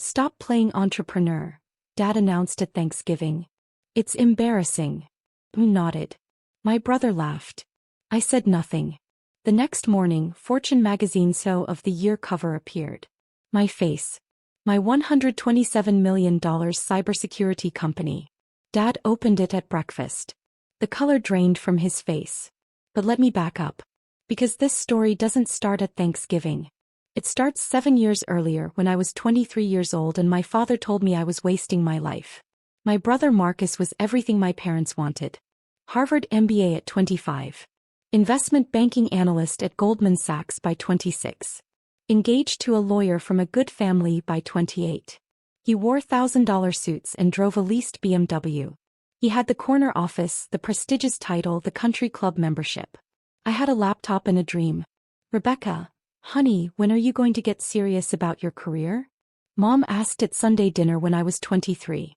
Stop playing entrepreneur, Dad announced at Thanksgiving. It's embarrassing. I nodded. My brother laughed. I said nothing. The next morning, Fortune magazine SEO of the Year cover appeared. My face. My $127 million cybersecurity company. Dad opened it at breakfast. The color drained from his face. But let me back up. Because this story doesn't start at Thanksgiving. It starts 7 years earlier when I was 23 years old and my father told me I was wasting my life. My brother Marcus was everything my parents wanted. Harvard MBA at 25. Investment banking analyst at Goldman Sachs by 26. Engaged to a lawyer from a good family by 28. He wore $1,000 suits and drove a leased BMW. He had the corner office, the prestigious title, the country club membership. I had a laptop and a dream. Rebecca, honey, when are you going to get serious about your career? Mom asked at Sunday dinner when I was 23.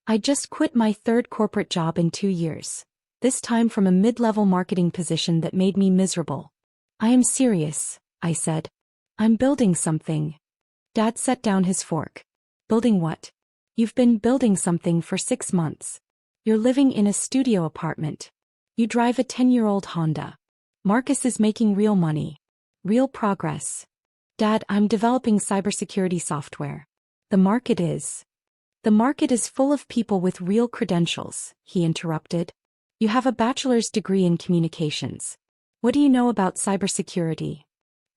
I just quit my third corporate job in 2 years. This time from a mid-level marketing position that made me miserable. I am serious, I said. I'm building something. Dad set down his fork. Building what? You've been building something for 6 months. You're living in a studio apartment. You drive a 10-year-old Honda. Marcus is making real money. Real progress. Dad, I'm developing cybersecurity software. The market is full of people with real credentials, he interrupted. You have a bachelor's degree in communications. What do you know about cybersecurity?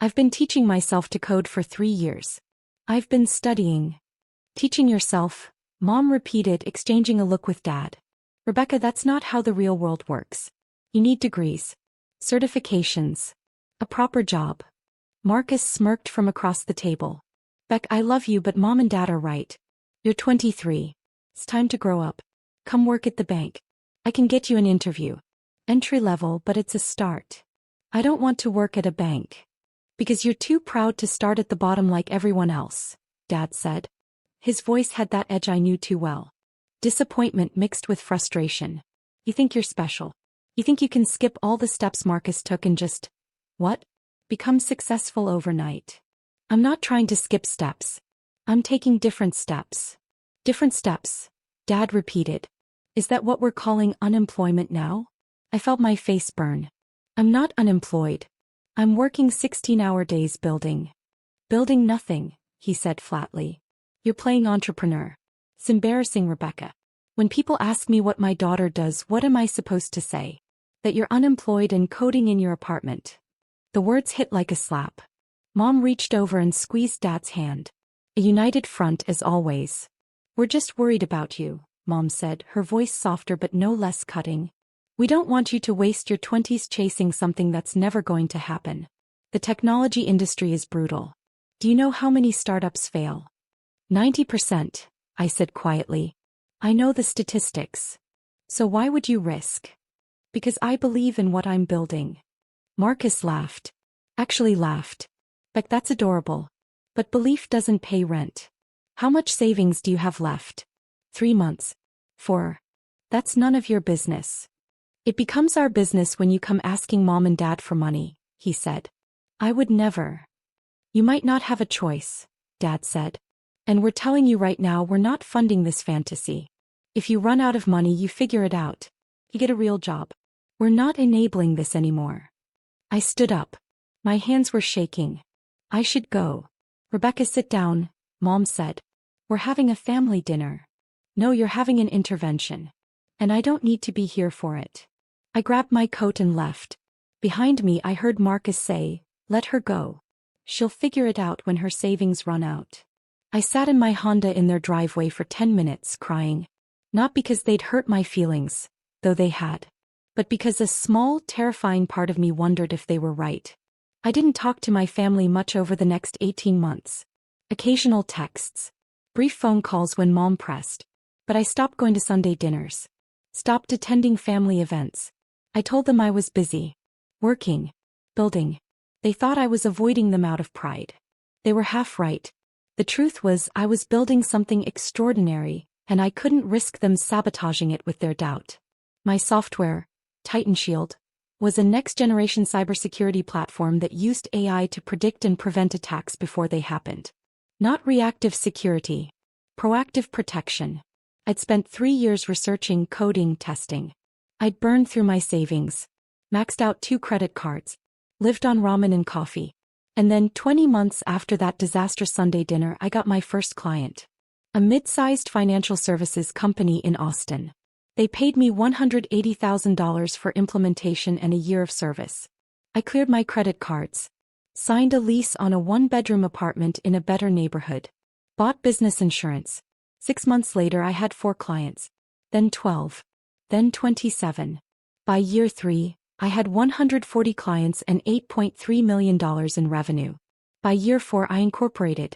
I've been teaching myself to code for 3 years. I've been studying. Teaching yourself, Mom repeated, exchanging a look with Dad. Rebecca, that's not how the real world works. You need degrees. Certifications. A proper job. Marcus smirked from across the table. Beck, I love you, but Mom and Dad are right. You're 23. It's time to grow up. Come work at the bank. I can get you an interview. Entry level, but it's a start. I don't want to work at a bank. Because you're too proud to start at the bottom like everyone else, Dad said. His voice had that edge I knew too well. Disappointment mixed with frustration. You think you're special. You think you can skip all the steps Marcus took and just, what? Become successful overnight. I'm not trying to skip steps. I'm taking different steps. Different steps, Dad repeated. Is that what we're calling unemployment now? I felt my face burn. I'm not unemployed. I'm working 16-hour days building. Building nothing, he said flatly. You're playing entrepreneur. It's embarrassing, Rebecca. When people ask me what my daughter does, what am I supposed to say? That you're unemployed and coding in your apartment. The words hit like a slap. Mom reached over and squeezed Dad's hand. A united front as always. We're just worried about you, Mom said, her voice softer but no less cutting. We don't want you to waste your 20s chasing something that's never going to happen. The technology industry is brutal. Do you know how many startups fail? 90%, I said quietly. I know the statistics. So why would you risk? Because I believe in what I'm building. Marcus laughed. Actually laughed. Beck, that's adorable. But belief doesn't pay rent. How much savings do you have left? 3 months. 4. That's none of your business. It becomes our business when you come asking Mom and Dad for money, he said. I would never. You might not have a choice, Dad said. And we're telling you right now we're not funding this fantasy. If you run out of money, you figure it out. You get a real job. We're not enabling this anymore. I stood up. My hands were shaking. I should go. Rebecca, sit down, Mom said. We're having a family dinner. No, you're having an intervention. And I don't need to be here for it. I grabbed my coat and left. Behind me I heard Marcus say, let her go. She'll figure it out when her savings run out. I sat in my Honda in their driveway for 10 minutes crying. Not because they'd hurt my feelings, though they had. But because a small, terrifying part of me wondered if they were right. I didn't talk to my family much over the next 18 months. Occasional texts. Brief phone calls when Mom pressed. But I stopped going to Sunday dinners. Stopped attending family events. I told them I was busy. Working. Building. They thought I was avoiding them out of pride. They were half right. The truth was I was building something extraordinary, and I couldn't risk them sabotaging it with their doubt. My software, Titan Shield, was a next-generation cybersecurity platform that used AI to predict and prevent attacks before they happened. Not reactive security, Proactive protection. I'd spent 3 years researching, coding, testing. I'd burned through my savings, maxed out 2 credit cards, lived on ramen and coffee. And then 20 months after that disastrous Sunday dinner, I got my first client. A mid-sized financial services company in Austin. They paid me $180,000 for implementation and a year of service. I cleared my credit cards, signed a lease on a 1-bedroom apartment in a better neighborhood, bought business insurance. 6 months later I had 4 clients, then 12, then 27. By year 3, I had 140 clients and $8.3 million in revenue. By year 4 I incorporated,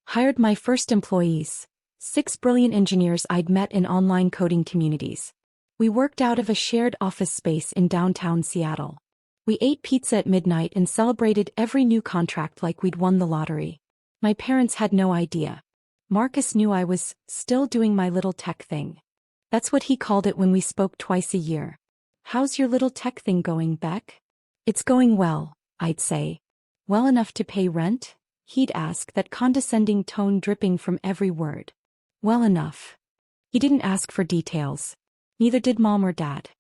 hired my first employees, 6 brilliant engineers I'd met in online coding communities. We worked out of a shared office space in downtown Seattle. We ate pizza at midnight and celebrated every new contract like we'd won the lottery. My parents had no idea. Marcus knew I was still doing my little tech thing. That's what he called it when we spoke twice a year. "How's your little tech thing going, Beck?" "It's going well," I'd say. "Well enough to pay rent?" He'd ask, that condescending tone dripping from every word. Well enough. He didn't ask for details. Neither did Mom or Dad.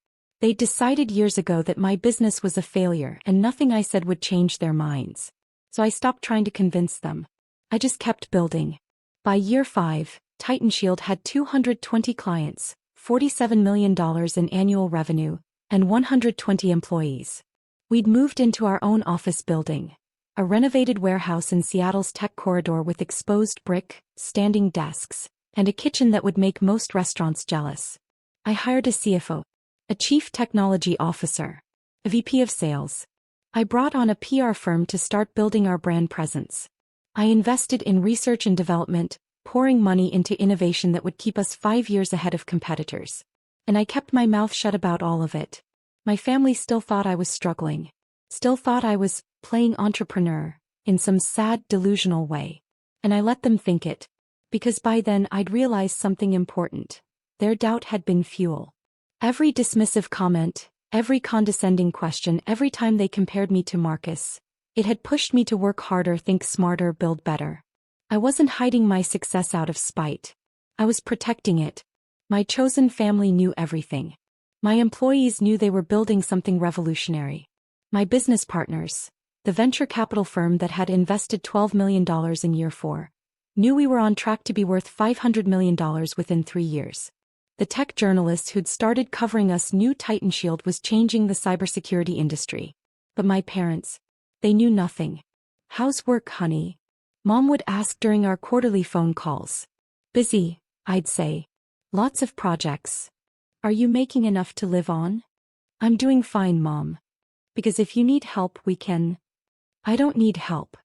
They'd decided years ago that my business was a failure and nothing I said would change their minds. So I stopped trying to convince them. I just kept building. By year 5, Titan Shield had 220 clients, $47 million in annual revenue, and 120 employees. We'd moved into our own office building, a renovated warehouse in Seattle's tech corridor with exposed brick, standing desks, and a kitchen that would make most restaurants jealous. I hired a CFO, a chief technology officer, a VP of sales. I brought on a PR firm to start building our brand presence. I invested in research and development, pouring money into innovation that would keep us 5 years ahead of competitors. And I kept my mouth shut about all of it. My family still thought I was struggling. Still thought I was playing entrepreneur, in some sad, delusional way. And I let them think it. Because by then I'd realized something important. Their doubt had been fuel. Every dismissive comment, every condescending question, every time they compared me to Marcus, it had pushed me to work harder, think smarter, build better. I wasn't hiding my success out of spite. I was protecting it. My chosen family knew everything. My employees knew they were building something revolutionary. My business partners, the venture capital firm that had invested $12 million in year 4, knew we were on track to be worth $500 million within 3 years. The tech journalists who'd started covering us knew Titan Shield was changing the cybersecurity industry. But my parents, they knew nothing. "How's work, honey?" Mom would ask during our quarterly phone calls. "Busy," I'd say. "Lots of projects." "Are you making enough to live on?" "I'm doing fine, Mom. Because if you need help, we can." "I don't need help."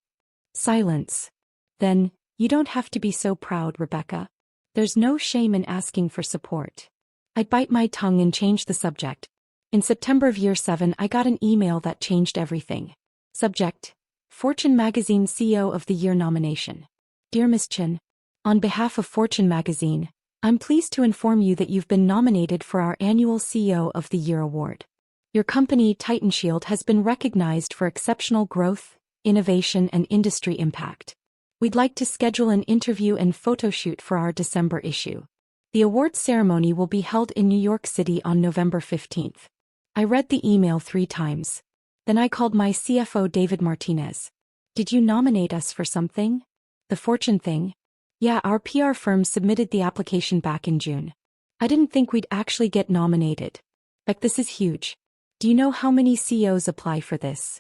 Silence. "Then, you don't have to be so proud, Rebecca. There's no shame in asking for support." I'd bite my tongue and change the subject. In September of year 7, I got an email that changed everything. Subject: Fortune Magazine CEO of the Year nomination. "Dear Ms. Chin, on behalf of Fortune Magazine, I'm pleased to inform you that you've been nominated for our annual CEO of the Year award. Your company, Titan Shield, has been recognized for exceptional growth, innovation, and industry impact. We'd like to schedule an interview and photo shoot for our December issue. The awards ceremony will be held in New York City on November 15th. I read the email 3 times. Then I called my CFO David Martinez. "Did you nominate us for something? The Fortune thing?" "Yeah, our PR firm submitted the application back in June. I didn't think we'd actually get nominated. Like, this is huge. Do you know how many CEOs apply for this?"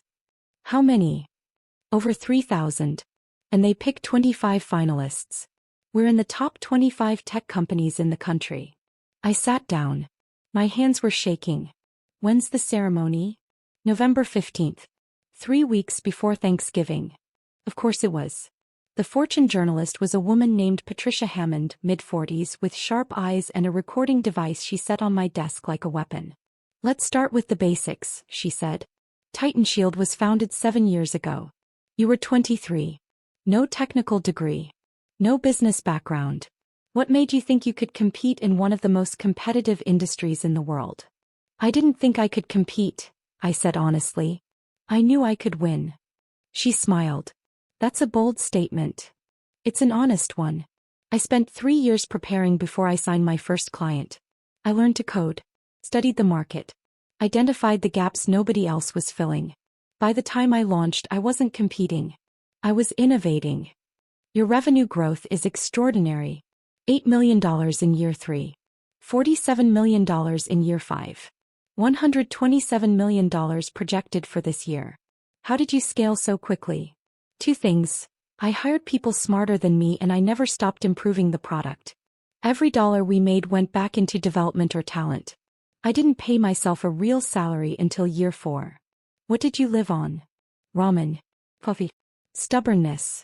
"How many?" "Over 3,000. And they pick 25 finalists. We're in the top 25 tech companies in the country." I sat down. My hands were shaking. "When's the ceremony?" "November 15th. 3 weeks before Thanksgiving." Of course it was. The Fortune journalist was a woman named Patricia Hammond, mid-40s, with sharp eyes and a recording device she set on my desk like a weapon. "Let's start with the basics," she said. "Titan Shield was founded 7 years ago. You were 23. No technical degree. No business background. What made you think you could compete in one of the most competitive industries in the world?" "I didn't think I could compete," I said honestly. "I knew I could win." She smiled. "That's a bold statement." "It's an honest one. I spent 3 years preparing before I signed my first client. I learned to code, studied the market, identified the gaps nobody else was filling. By the time I launched, I wasn't competing. I was innovating. Your revenue growth is extraordinary. $8 million in year 3. $47 million in year 5. $127 million projected for this year. How did you scale so quickly? 2 things. I hired people smarter than me and I never stopped improving the product. Every dollar we made went back into development or talent. I didn't pay myself a real salary until year 4. What did you live on? Ramen. Coffee. Stubbornness.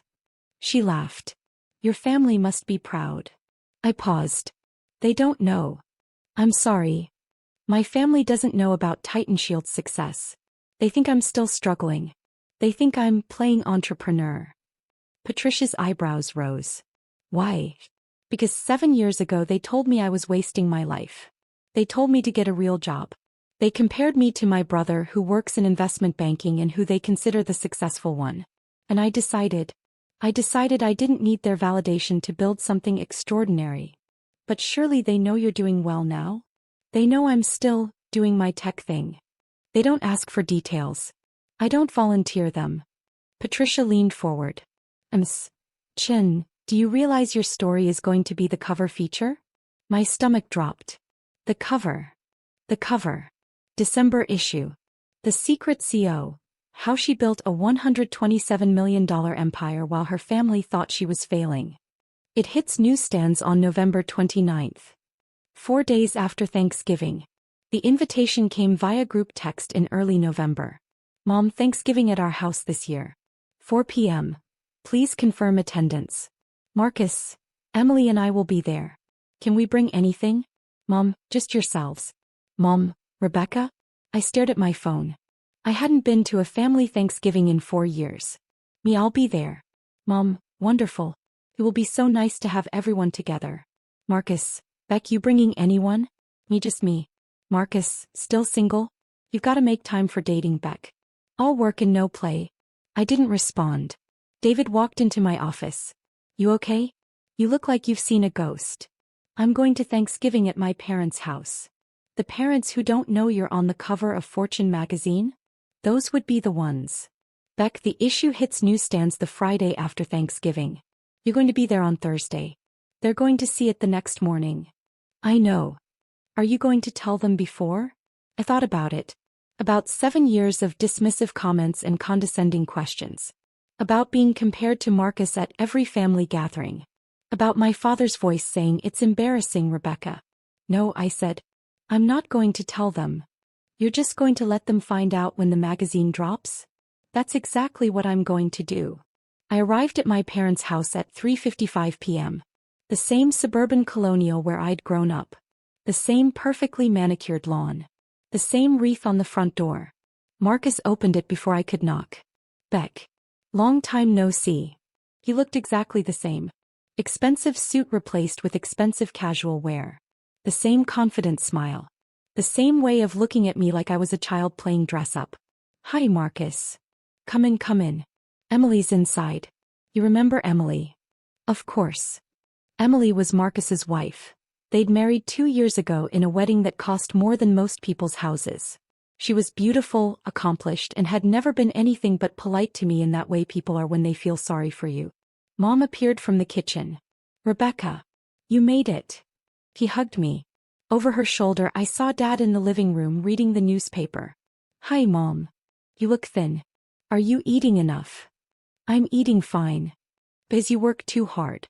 She laughed. Your family must be proud. I paused. They don't know. I'm sorry. My family doesn't know about Titan Shield's success. They think I'm still struggling. They think I'm playing entrepreneur. Patricia's eyebrows rose. Why? Because 7 years ago they told me I was wasting my life. They told me to get a real job. They compared me to my brother who works in investment banking and who they consider the successful one. And I decided I didn't need their validation to build something extraordinary. But surely they know you're doing well now? They know I'm still doing my tech thing. They don't ask for details. I don't volunteer them. Patricia leaned forward. Chin, do you realize your story is going to be the cover feature? My stomach dropped. The cover. December issue. The Secret CO. How she built a $127 million empire while her family thought she was failing. It hits newsstands on November 29th. 4 days after Thanksgiving. The invitation came via group text in early November. Mom, Thanksgiving at our house this year. 4 p.m. Please confirm attendance. Marcus, Emily and I will be there. Can we bring anything? Mom, just yourselves. Mom, Rebecca? I stared at my phone. I hadn't been to a family Thanksgiving in 4 years. Me, I'll be there. Mom, wonderful. It will be so nice to have everyone together. Marcus, Beck, you bringing anyone? Me, just me. Marcus, still single? You've got to make time for dating, Beck. All work and no play. I didn't respond. David walked into my office. You okay? You look like you've seen a ghost. I'm going to Thanksgiving at my parents' house. The parents who don't know you're on the cover of Fortune magazine? Those would be the ones. Beck, the issue hits newsstands the Friday after Thanksgiving. You're going to be there on Thursday. They're going to see it the next morning. I know. Are you going to tell them before? I thought about it. About 7 years of dismissive comments and condescending questions. About being compared to Marcus at every family gathering. About my father's voice saying, "It's embarrassing, Rebecca." No, I said. I'm not going to tell them. You're just going to let them find out when the magazine drops? That's exactly what I'm going to do. I arrived at my parents' house at 3:55 p.m. The same suburban colonial where I'd grown up. The same perfectly manicured lawn. The same wreath on the front door. Marcus opened it before I could knock. Beck. Long time no see. He looked exactly the same. Expensive suit replaced with expensive casual wear. The same confident smile. The same way of looking at me like I was a child playing dress-up. Hi, Marcus. Come in, come in. Emily's inside. You remember Emily? Of course. Emily was Marcus's wife. They'd married 2 years ago in a wedding that cost more than most people's houses. She was beautiful, accomplished, and had never been anything but polite to me in that way people are when they feel sorry for you. Mom appeared from the kitchen. Rebecca. You made it. He hugged me. Over her shoulder I saw Dad in the living room reading the newspaper. Hi, Mom. You look thin. Are you eating enough? I'm eating fine. Because you work too hard.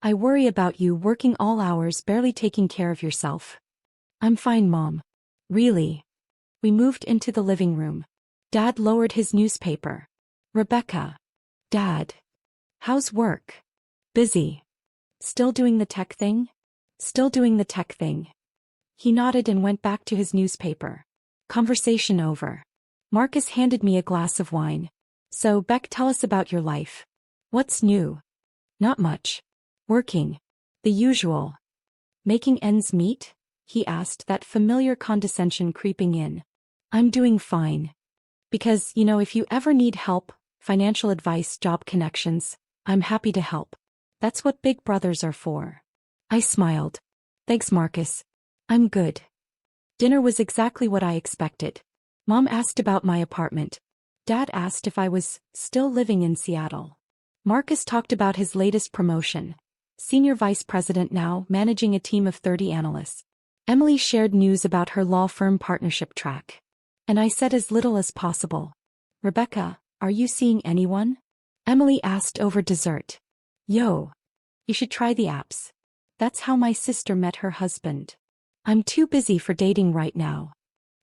I worry about you working all hours barely taking care of yourself. I'm fine, Mom. Really? We moved into the living room. Dad lowered his newspaper. Rebecca. Dad. How's work? Busy. Still doing the tech thing? Still doing the tech thing. He nodded and went back to his newspaper. Conversation over. Marcus handed me a glass of wine. So, Beck, tell us about your life. What's new? Not much. Working. The usual. Making ends meet? He asked, that familiar condescension creeping in. I'm doing fine. Because, if you ever need help, financial advice, job connections, I'm happy to help. That's what big brothers are for. I smiled. Thanks, Marcus. I'm good. Dinner was exactly what I expected. Mom asked about my apartment. Dad asked if I was still living in Seattle. Marcus talked about his latest promotion. Senior vice president now, managing a team of 30 analysts. Emily shared news about her law firm partnership track. And I said as little as possible. Rebecca, are you seeing anyone? Emily asked over dessert. Yo. You should try the apps. That's how my sister met her husband. I'm too busy for dating right now.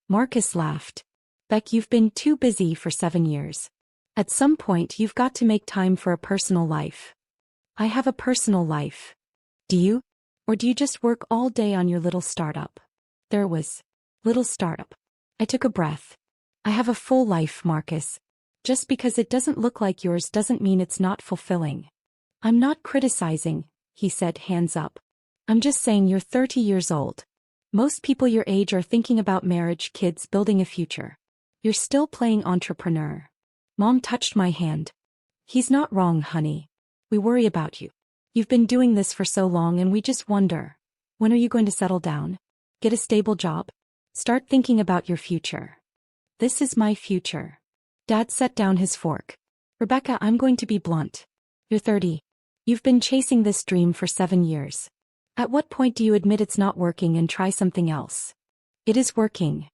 Marcus laughed. Beck, you've been too busy for 7 years. At some point you've got to make time for a personal life. I have a personal life. Do you? Or do you just work all day on your little startup? There was. Little startup. I took a breath. I have a full life, Marcus. Just because it doesn't look like yours doesn't mean it's not fulfilling. I'm not criticizing, he said, hands up. I'm just saying you're 30 years old. Most people your age are thinking about marriage, kids, building a future. You're still playing entrepreneur. Mom touched my hand. He's not wrong, honey. We worry about you. You've been doing this for so long and we just wonder. When are you going to settle down? Get a stable job? Start thinking about your future. This is my future. Dad set down his fork. Rebecca, I'm going to be blunt. You're 30. You've been chasing this dream for 7 years. At what point do you admit it's not working and try something else? It is working.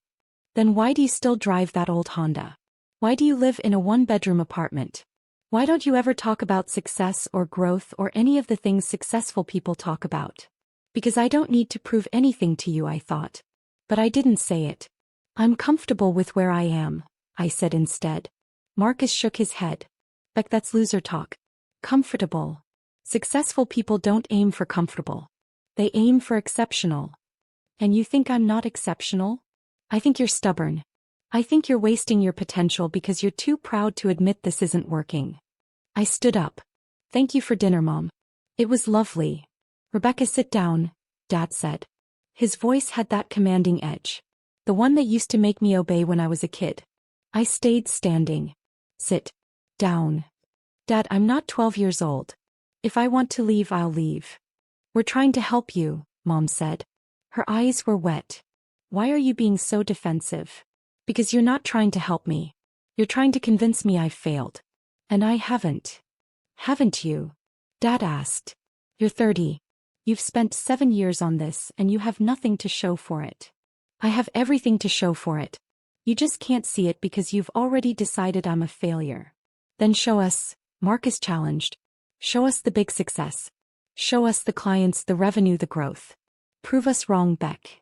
Then why do you still drive that old Honda? Why do you live in a 1-bedroom apartment? Why don't you ever talk about success or growth or any of the things successful people talk about? Because I don't need to prove anything to you, I thought. But I didn't say it. I'm comfortable with where I am, I said instead. Marcus shook his head. Beck, that's loser talk. Comfortable. Successful people don't aim for comfortable. They aim for exceptional. And you think I'm not exceptional? I think you're stubborn. I think you're wasting your potential because you're too proud to admit this isn't working. I stood up. Thank you for dinner, Mom. It was lovely. Rebecca, sit down, Dad said. His voice had that commanding edge. The one that used to make me obey when I was a kid. I stayed standing. Sit down. Dad, I'm not 12 years old. If I want to leave, I'll leave. We're trying to help you, Mom said. Her eyes were wet. Why are you being so defensive? Because you're not trying to help me. You're trying to convince me I've failed. And I haven't. Haven't you? Dad asked. You're 30. You've spent 7 years on this and you have nothing to show for it. I have everything to show for it. You just can't see it because you've already decided I'm a failure. Then show us, Marcus challenged. Show us the big success. Show us the clients, the revenue, the growth. Prove us wrong, Beck.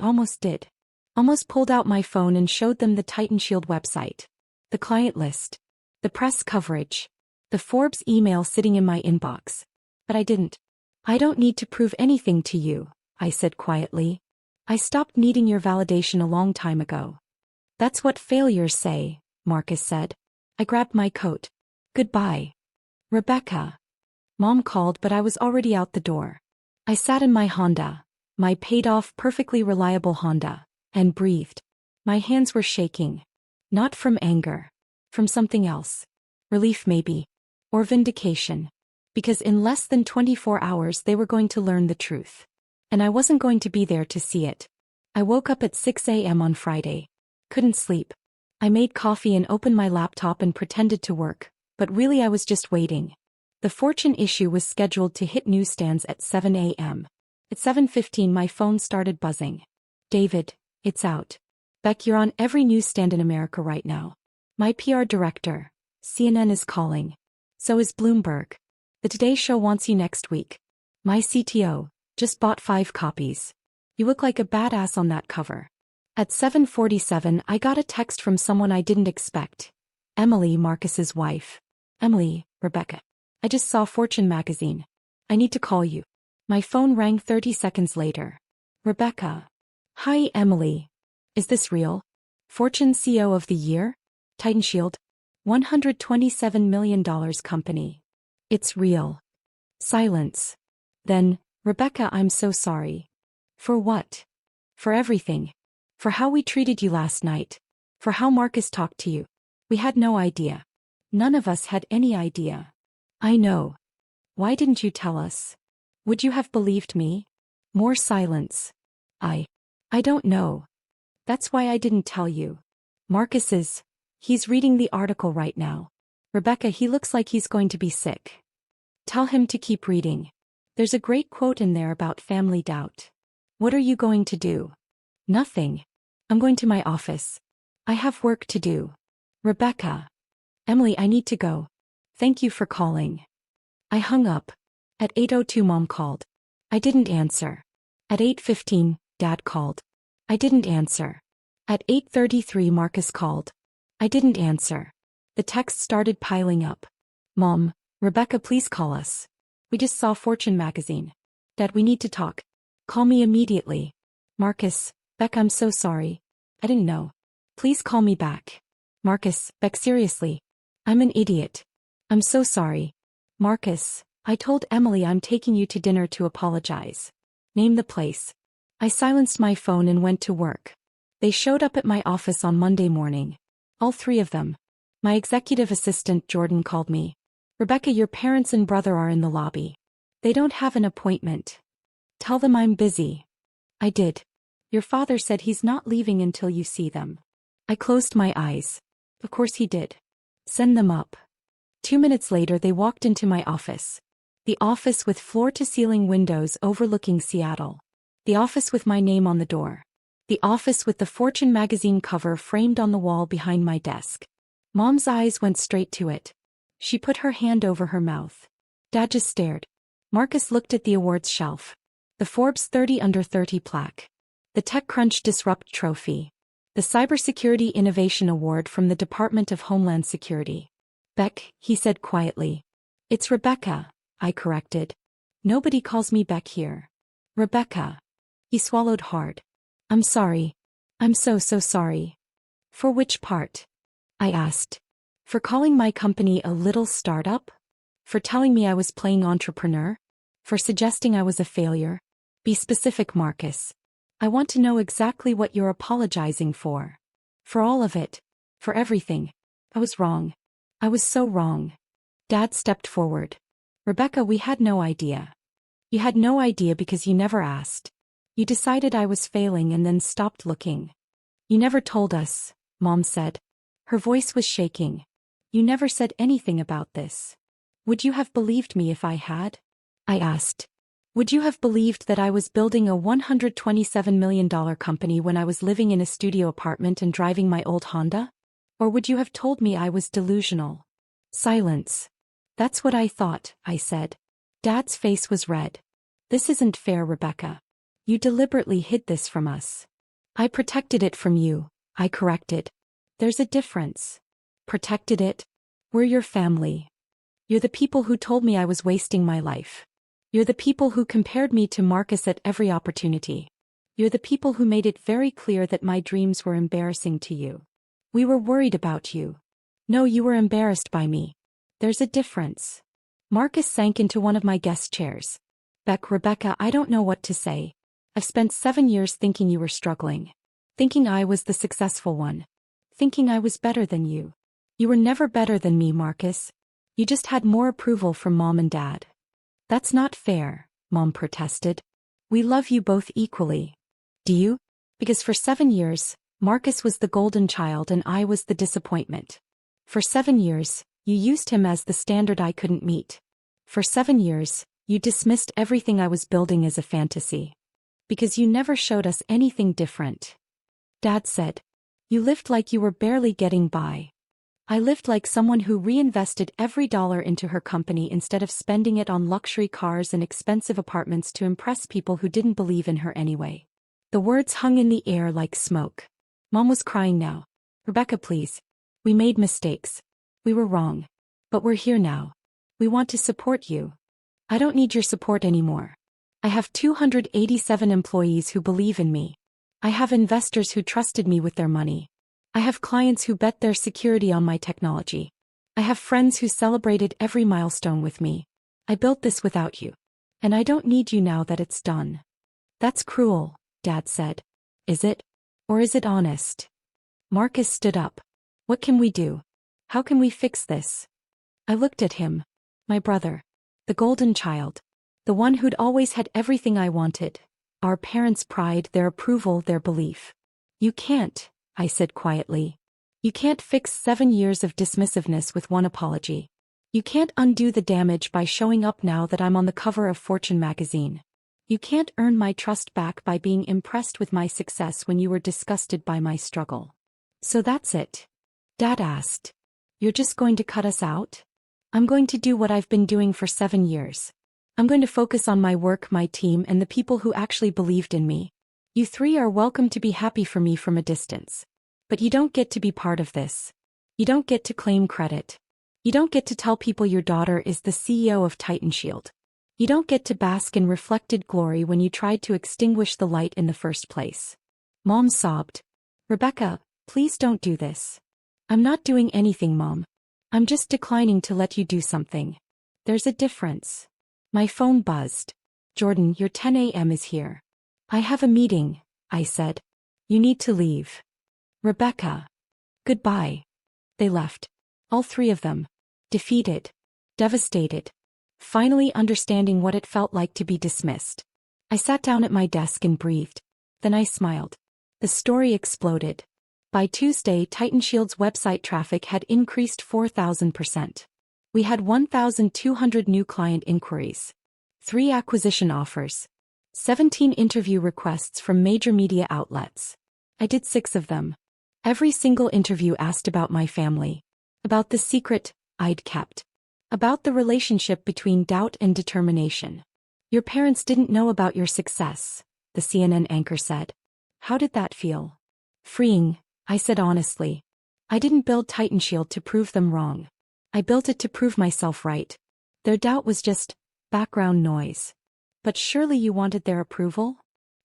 Almost did. Almost pulled out my phone and showed them the Titan Shield website. The client list. The press coverage. The Forbes email sitting in my inbox. But I didn't. I don't need to prove anything to you, I said quietly. I stopped needing your validation a long time ago. That's what failures say, Marcus said. I grabbed my coat. Goodbye. Rebecca. Mom called, but I was already out the door. I sat in my Honda, my paid-off, perfectly reliable Honda, and breathed. My hands were shaking. Not from anger. From something else. Relief maybe. Or vindication. Because in less than 24 hours they were going to learn the truth. And I wasn't going to be there to see it. I woke up at 6 a.m. on Friday. Couldn't sleep. I made coffee and opened my laptop and pretended to work, but really I was just waiting. The Fortune issue was scheduled to hit newsstands at 7 a.m. At 7:15 my phone started buzzing. David, it's out. Beck, you're on every newsstand in America right now. My PR director, CNN, is calling. So is Bloomberg. The Today Show wants you next week. My CTO just bought 5 copies. You look like a badass on that cover. At 7:47 I got a text from someone I didn't expect. Emily, Marcus's wife. Emily, Rebecca. I just saw Fortune magazine. I need to call you. My phone rang 30 seconds later. Rebecca. Hi, Emily. Is this real? Fortune CEO of the Year? Titan Shield? $127 million company. It's real. Silence. Then, Rebecca, I'm so sorry. For what? For everything. For how we treated you last night. For how Marcus talked to you. We had no idea. None of us had any idea. I know. Why didn't you tell us? Would you have believed me? More silence. I don't know. That's why I didn't tell you. He's reading the article right now. Rebecca, he looks like he's going to be sick. Tell him to keep reading. There's a great quote in there about family doubt. What are you going to do? Nothing. I'm going to my office. I have work to do. Rebecca. Emily, I need to go. Thank you for calling. I hung up. At 8:02 Mom called. I didn't answer. At 8:15, Dad called. I didn't answer. At 8:33 Marcus called. I didn't answer. The texts started piling up. Mom, Rebecca, please call us. We just saw Fortune magazine. Dad, we need to talk. Call me immediately. Marcus, Beck, I'm so sorry. I didn't know. Please call me back. Marcus, Beck, seriously. I'm an idiot. I'm so sorry. Marcus, I told Emily I'm taking you to dinner to apologize. Name the place. I silenced my phone and went to work. They showed up at my office on Monday morning. All three of them. My executive assistant Jordan called me. Rebecca, your parents and brother are in the lobby. They don't have an appointment. Tell them I'm busy. I did. Your father said he's not leaving until you see them. I closed my eyes. Of course he did. Send them up. 2 minutes later they walked into my office. The office with floor-to-ceiling windows overlooking Seattle. The office with my name on the door. The office with the Fortune magazine cover framed on the wall behind my desk. Mom's eyes went straight to it. She put her hand over her mouth. Dad just stared. Marcus looked at the awards shelf. The Forbes 30 Under 30 plaque. The TechCrunch Disrupt Trophy. The Cybersecurity Innovation Award from the Department of Homeland Security. Beck, he said quietly. It's Rebecca, I corrected. Nobody calls me Beck here. Rebecca. He swallowed hard. I'm sorry. I'm so sorry. For which part? I asked. For calling my company a little startup? For telling me I was playing entrepreneur? For suggesting I was a failure? Be specific, Marcus. I want to know exactly what you're apologizing for. For all of it. For everything. I was wrong. I was so wrong. Dad stepped forward. Rebecca, we had no idea. You had no idea because you never asked. You decided I was failing and then stopped looking. You never told us, Mom said. Her voice was shaking. You never said anything about this. Would you have believed me if I had? I asked. Would you have believed that I was building a $127 million company when I was living in a studio apartment and driving my old Honda? Or would you have told me I was delusional? Silence. That's what I thought, I said. Dad's face was red. This isn't fair, Rebecca. You deliberately hid this from us. I protected it from you, I corrected. There's a difference. Protected it? We're your family. You're the people who told me I was wasting my life. You're the people who compared me to Marcus at every opportunity. You're the people who made it very clear that my dreams were embarrassing to you. We were worried about you. No, you were embarrassed by me. There's a difference. Marcus sank into one of my guest chairs. Beck, Rebecca, I don't know what to say. I've spent 7 years thinking you were struggling. Thinking I was the successful one. Thinking I was better than you. You were never better than me, Marcus. You just had more approval from Mom and Dad. That's not fair, Mom protested. We love you both equally. Do you? Because for 7 years, Marcus was the golden child and I was the disappointment. For 7 years, you used him as the standard I couldn't meet. For 7 years, you dismissed everything I was building as a fantasy. Because you never showed us anything different. Dad said. You lived like you were barely getting by. I lived like someone who reinvested every dollar into her company instead of spending it on luxury cars and expensive apartments to impress people who didn't believe in her anyway. The words hung in the air like smoke. Mom was crying now. Rebecca, please. We made mistakes. We were wrong. But we're here now. We want to support you. I don't need your support anymore. I have 287 employees who believe in me. I have investors who trusted me with their money. I have clients who bet their security on my technology. I have friends who celebrated every milestone with me. I built this without you. And I don't need you now that it's done. That's cruel, Dad said. Is it? Or is it honest? Marcus stood up. What can we do? How can we fix this? I looked at him. My brother. The golden child. The one who'd always had everything I wanted. Our parents' pride, their approval, their belief. You can't, I said quietly. You can't fix 7 years of dismissiveness with one apology. You can't undo the damage by showing up now that I'm on the cover of Fortune magazine. You can't earn my trust back by being impressed with my success when you were disgusted by my struggle. So that's it? Dad asked. You're just going to cut us out? I'm going to do what I've been doing for 7 years. I'm going to focus on my work, my team, and the people who actually believed in me. You three are welcome to be happy for me from a distance. But you don't get to be part of this. You don't get to claim credit. You don't get to tell people your daughter is the CEO of Titan Shield. You don't get to bask in reflected glory when you tried to extinguish the light in the first place. Mom sobbed. Rebecca, please don't do this. I'm not doing anything, Mom. I'm just declining to let you do something. There's a difference. My phone buzzed. Jordan, your 10 a.m. is here. I have a meeting, I said. You need to leave. Rebecca. Goodbye. They left. All three of them. Defeated. Devastated. Finally understanding what it felt like to be dismissed. I sat down at my desk and breathed. Then I smiled. The story exploded. By Tuesday, Titan Shield's website traffic had increased 4,000%. We had 1,200 new client inquiries. 3 acquisition offers. 17 interview requests from major media outlets. I did 6 of them. Every single interview asked about my family. About the secret I'd kept. About the relationship between doubt and determination. Your parents didn't know about your success, the CNN anchor said. How did that feel? Freeing, I said honestly. I didn't build Titan Shield to prove them wrong. I built it to prove myself right. Their doubt was just background noise. But surely you wanted their approval?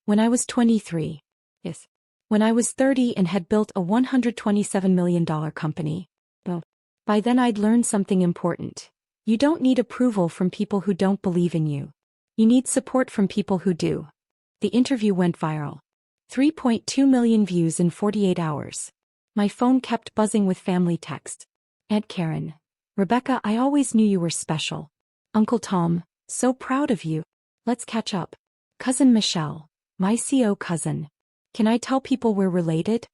When I was 23. Yes. When I was 30 and had built a $127 million company. Well, by then I'd learned something important. You don't need approval from people who don't believe in you. You need support from people who do. The interview went viral. 3.2 million views in 48 hours. My phone kept buzzing with family texts. Aunt Karen. Rebecca, I always knew you were special. Uncle Tom, so proud of you. Let's catch up. Cousin Michelle. My CO cousin. Can I tell people we're related?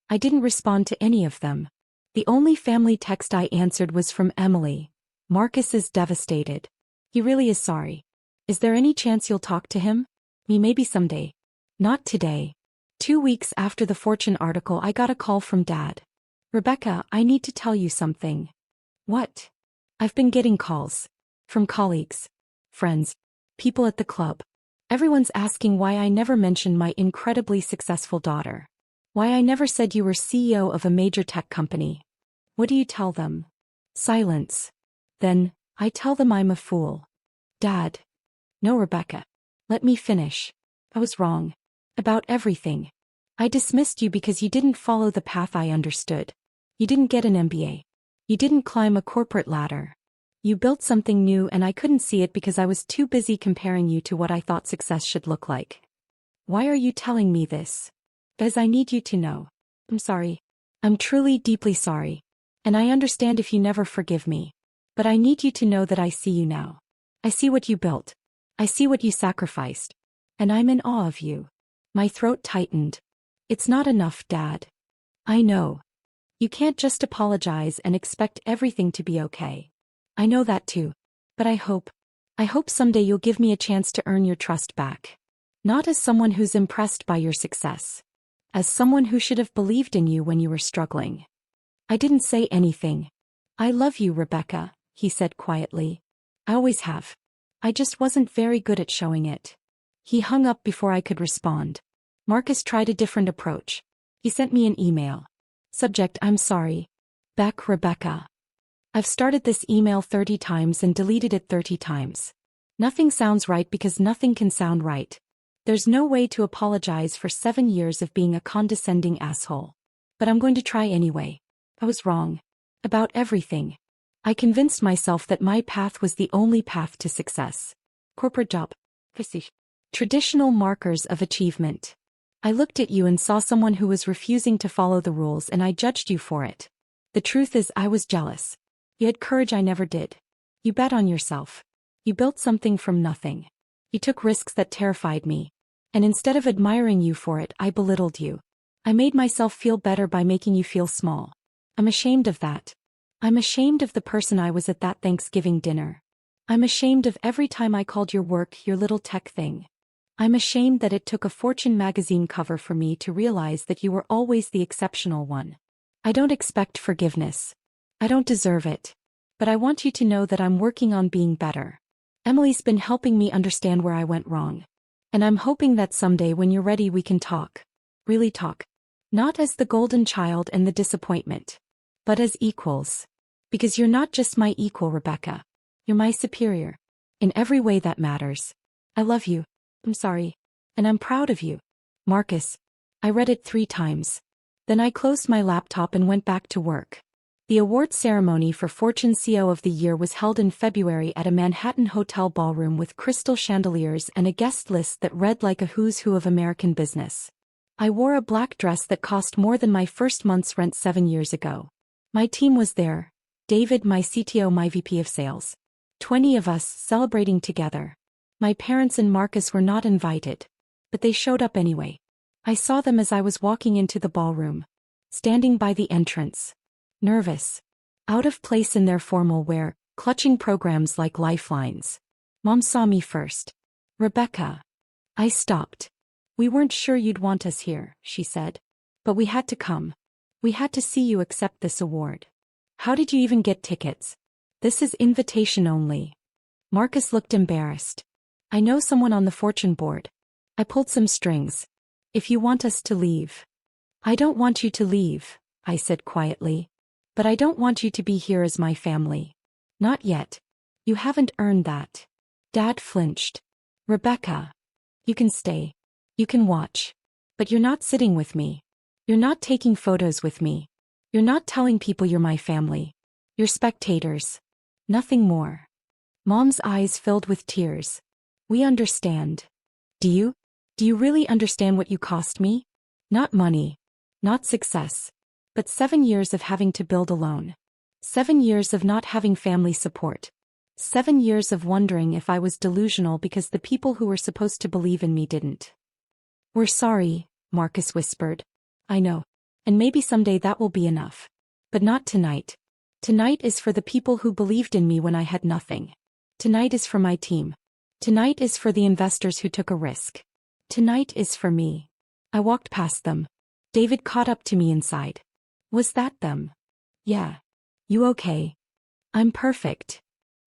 I didn't respond to any of them. The only family text I answered was from Emily. Marcus is devastated. He really is sorry. Is there any chance you'll talk to him? Me maybe someday. Not today. 2 weeks after the Fortune article, I got a call from Dad. Rebecca, I need to tell you something. What? I've been getting calls. From colleagues. Friends. People at the club. Everyone's asking why I never mentioned my incredibly successful daughter. Why I never said you were CEO of a major tech company. What do you tell them? Silence. Then, I tell them I'm a fool. Dad. No, Rebecca. Let me finish. I was wrong. About everything. I dismissed you because you didn't follow the path I understood. You didn't get an MBA. You didn't climb a corporate ladder. You built something new and I couldn't see it because I was too busy comparing you to what I thought success should look like. Why are you telling me this? Because I need you to know. I'm sorry. I'm truly deeply sorry. And I understand if you never forgive me. But I need you to know that I see you now. I see what you built. I see what you sacrificed. And I'm in awe of you. My throat tightened. It's not enough, Dad. I know. You can't just apologize and expect everything to be okay. I know that too. But I hope someday you'll give me a chance to earn your trust back. Not as someone who's impressed by your success. As someone who should have believed in you when you were struggling. I didn't say anything. I love you, Rebecca, he said quietly. I always have. I just wasn't very good at showing it. He hung up before I could respond. Marcus tried a different approach. He sent me an email. Subject: I'm sorry. Beck, Rebecca. I've started this email 30 times and deleted it 30 times. Nothing sounds right because nothing can sound right. There's no way to apologize for 7 years of being a condescending asshole. But I'm going to try anyway. I was wrong. About everything. I convinced myself that my path was the only path to success. Corporate job. Traditional markers of achievement. I looked at you and saw someone who was refusing to follow the rules and I judged you for it. The truth is I was jealous. You had courage I never did. You bet on yourself. You built something from nothing. You took risks that terrified me. And instead of admiring you for it, I belittled you. I made myself feel better by making you feel small. I'm ashamed of that. I'm ashamed of the person I was at that Thanksgiving dinner. I'm ashamed of every time I called your work your little tech thing. I'm ashamed that it took a Fortune magazine cover for me to realize that you were always the exceptional one. I don't expect forgiveness. I don't deserve it. But I want you to know that I'm working on being better. Emily's been helping me understand where I went wrong. And I'm hoping that someday when you're ready we can talk. Really talk. Not as the golden child and the disappointment. But as equals. Because you're not just my equal, Rebecca. You're my superior. In every way that matters. I love you. I'm sorry. And I'm proud of you. Marcus. I read it 3 times. Then I closed my laptop and went back to work. The award ceremony for Fortune CEO of the Year was held in February at a Manhattan hotel ballroom with crystal chandeliers and a guest list that read like a who's who of American business. I wore a black dress that cost more than my first month's rent 7 years ago. My team was there. David, my CTO, my VP of sales. 20 of us celebrating together. My parents and Marcus were not invited. But they showed up anyway. I saw them as I was walking into the ballroom. Standing by the entrance. Nervous. Out of place in their formal wear, clutching programs like lifelines. Mom saw me first. Rebecca. I stopped. We weren't sure you'd want us here, she said. But we had to come. We had to see you accept this award. How did you even get tickets? This is invitation only. Marcus looked embarrassed. I know someone on the Fortune board. I pulled some strings. If you want us to leave. I don't want you to leave, I said quietly. But I don't want you to be here as my family. Not yet. You haven't earned that. Dad flinched. Rebecca. You can stay. You can watch. But you're not sitting with me. You're not taking photos with me. You're not telling people you're my family. You're spectators. Nothing more. Mom's eyes filled with tears. We understand. Do you? Do you really understand what you cost me? Not money. Not success. But 7 years of having to build alone. 7 years of not having family support. 7 years of wondering if I was delusional because the people who were supposed to believe in me didn't. We're sorry, Marcus whispered. I know. And maybe someday that will be enough. But not tonight. Tonight is for the people who believed in me when I had nothing. Tonight is for my team. Tonight is for the investors who took a risk. Tonight is for me. I walked past them. David caught up to me inside. Was that them? Yeah. You okay? I'm perfect.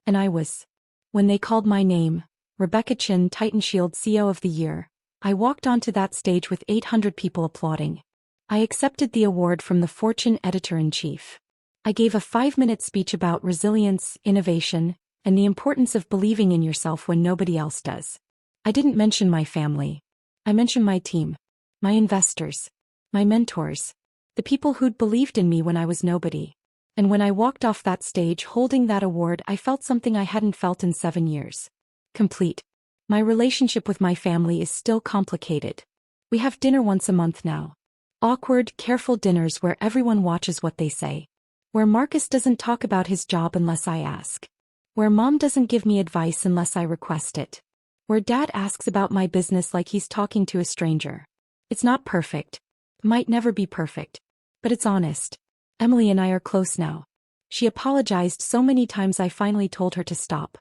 And I was. When they called my name, Rebecca Chin, TitanShield CEO of the Year, I walked onto that stage with 800 people applauding. I accepted the award from the Fortune editor-in-chief. I gave a 5-minute speech about resilience, innovation, and the importance of believing in yourself when nobody else does. I didn't mention my family. I mentioned my team, my investors, my mentors, the people who'd believed in me when I was nobody. And when I walked off that stage holding that award, I felt something I hadn't felt in 7 years. Complete. My relationship with my family is still complicated. We have dinner once a month now. Awkward, careful dinners where everyone watches what they say. Where Marcus doesn't talk about his job unless I ask. Where Mom doesn't give me advice unless I request it. Where Dad asks about my business like he's talking to a stranger. It's not perfect. Might never be perfect. But it's honest. Emily and I are close now. She apologized so many times I finally told her to stop.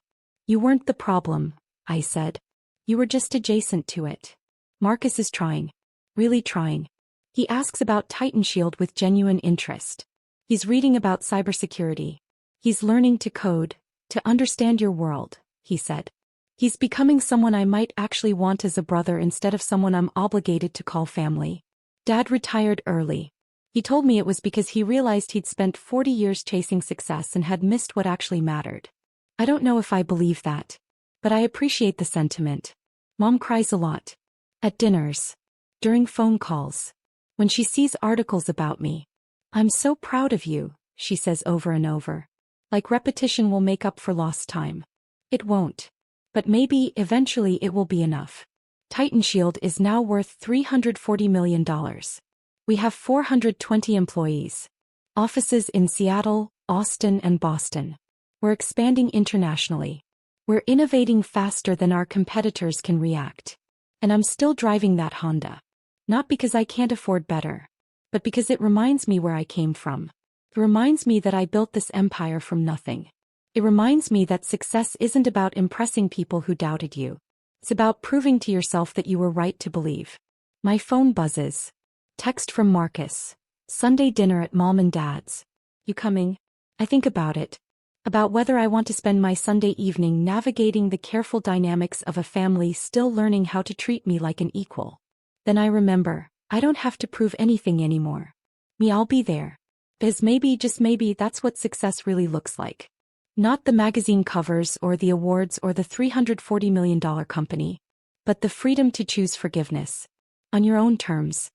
You weren't the problem, I said. You were just adjacent to it. Marcus is trying. Really trying. He asks about TitanShield with genuine interest. He's reading about cybersecurity. He's learning to code, to understand your world, he said. He's becoming someone I might actually want as a brother instead of someone I'm obligated to call family. Dad retired early. He told me it was because he realized he'd spent 40 years chasing success and had missed what actually mattered. I don't know if I believe that. But I appreciate the sentiment. Mom cries a lot. At dinners. During phone calls. When she sees articles about me. I'm so proud of you, she says over and over. Like repetition will make up for lost time. It won't. But maybe, eventually it will be enough. TitanShield is now worth $340 million. We have 420 employees. Offices in Seattle, Austin, and Boston. We're expanding internationally. We're innovating faster than our competitors can react. And I'm still driving that Honda. Not because I can't afford better, but because it reminds me where I came from. It reminds me that I built this empire from nothing. It reminds me that success isn't about impressing people who doubted you. It's about proving to yourself that you were right to believe. My phone buzzes. Text from Marcus. Sunday dinner at mom and dad's. You coming? I think about it. About whether I want to spend my Sunday evening navigating the careful dynamics of a family still learning how to treat me like an equal. Then I remember, I don't have to prove anything anymore. I'll be there. Because maybe, just maybe, that's what success really looks like. Not the magazine covers or the awards or the $340 million company, but the freedom to choose forgiveness. On your own terms.